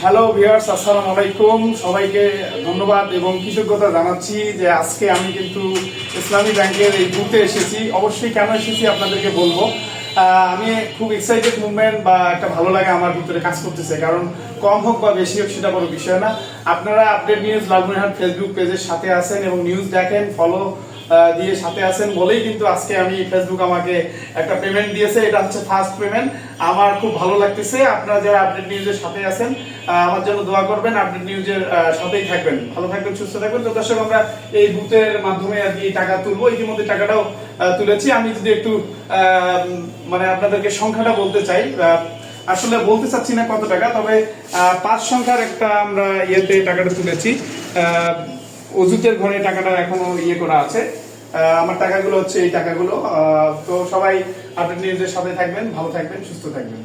Hello viewers, আসসালামু আলাইকুম। সবাইকে ধন্যবাদ এবং কৃতজ্ঞতা জানাচ্ছি যে আজকে আমি কিন্তু ইসলামী ব্যাংকের এই বুথে এসেছি। অবশ্যই কেন এসেছি আপনাদেরকে বলবো। আমি খুব এক্সাইটেড মুভমেন্ট বা একটা ভালো লাগা আমার ভিতরে কাজ করতেছে, কারণ কম হোক বা বেশি হোক সেটা বড় বিষয় না। আপনারা আপডেট নিউজ লালমনিরহাট ফেসবুক পেজের সাথে আছেন এবং নিউজ দেখেন, ফলো দিয়ে সাথে আছেন বলেই কিন্তু আজকে আমি ফেসবুক আমাকে একটা পেমেন্ট দিয়েছে। এটা হচ্ছে ফার্স্ট পেমেন্ট। আমার খুব ভালো লাগতেছে। আপনারা যারা আপডেট নিউজের সাথে আছেন আমার জন্য দোয়া করবেন, আপডেট নিউজের সাথেই থাকবেন, ভালো থাকবেন, সুস্থ থাকবেন। তো দর্শক, আমরা এই বুথের মাধ্যমে আর কি টাকা তুলবো। ইতিমধ্যে টাকাটাও তুলেছি। আমি যদি একটু মানে আপনাদেরকে সংখ্যাটা বলতে চাই, আসলে বলতে চাচ্ছি না কত টাকা, তবে 5 সংখ্যার একটা আমরা ইয়েতে টাকাটা তুলেছি। অজুতের ঘরে টাকাটা এখনো ইয়ে করা আছে। আমার টাকাগুলো হচ্ছে এই টাকাগুলো। তো সবাই আপডেট নিউজের সাথে থাকবেন, ভালো থাকবেন, সুস্থ থাকবেন।